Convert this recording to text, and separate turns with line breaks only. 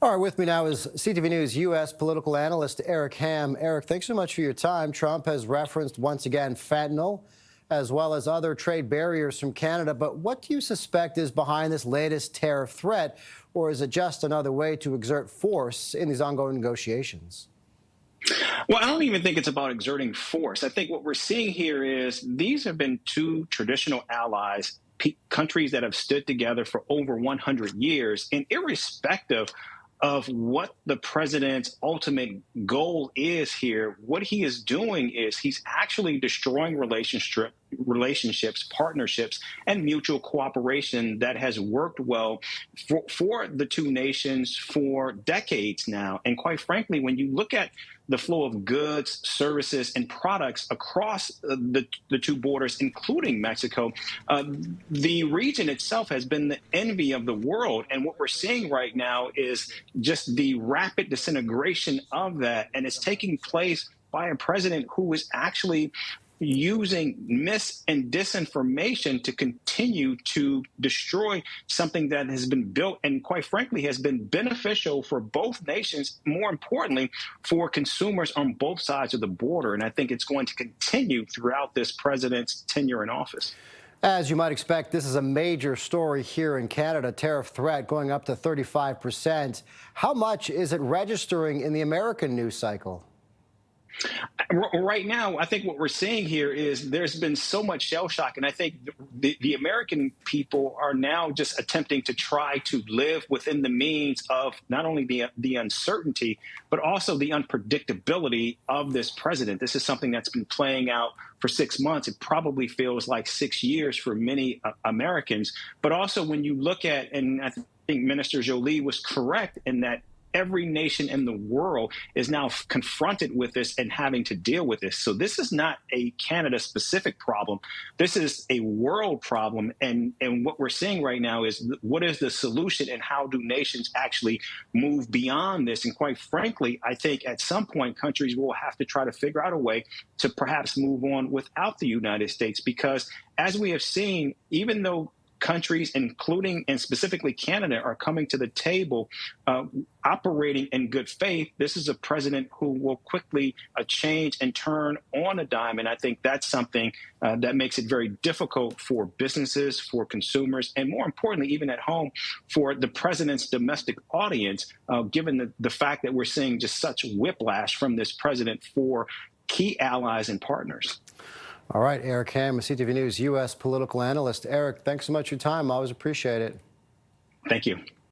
All right, with me now is CTV News U.S. political analyst Eric Ham. Eric, thanks so much for your time. Trump has referenced once again fentanyl, as well as other trade barriers from Canada. But what do you suspect is behind this latest tariff threat, or is it just another way to exert force in these ongoing negotiations?
Well, I don't even think it's about exerting force. I think what we're seeing here is these have been two traditional allies, countries that have stood together for over 100 years, and irrespective of what the president's ultimate goal is here, what he is doing is he's actually destroying relationships, partnerships, and mutual cooperation that has worked well for the two nations for decades now. And quite frankly, when you look at the flow of goods, services, and products across the two borders, including Mexico, the region itself has been the envy of the world. And what we're seeing right now is just the rapid disintegration of that. And it's taking place by a president who is actually using mis and disinformation to continue to destroy something that has been built and, quite frankly, has been beneficial for both nations, more importantly, for consumers on both sides of the border. And I think it's going to continue throughout this president's tenure in office.
As you might expect, this is a major story here in Canada, tariff threat going up to 35%. How much is it registering in the American news cycle?
Right now, I think what we're seeing here is there's been so much shell shock, and I think the American people are now just attempting to try to live within the means of not only the uncertainty, but also the unpredictability of this president. This is something that's been playing out for 6 months. It probably feels like 6 years for many Americans. But also when you look at, and I think Minister Jolie was correct in that every nation in the world is now confronted with this and having to deal with this. So this is not a Canada-specific problem. This is a world problem. And what we're seeing right now is what is the solution and how do nations actually move beyond this? And quite frankly, I think at some point countries will have to try to figure out a way to perhaps move on without the United States, because as we have seen, even though countries, including and specifically Canada, are coming to the table operating in good faith, this is a president who will quickly change and turn on a dime. And I think that's something that makes it very difficult for businesses, for consumers, and more importantly, even at home, for the president's domestic audience, given the fact that we're seeing just such whiplash from this president for key allies and partners.
All right, Eric Ham, CTV News U.S. political analyst. Eric, thanks so much for your time. I always appreciate it.
Thank you.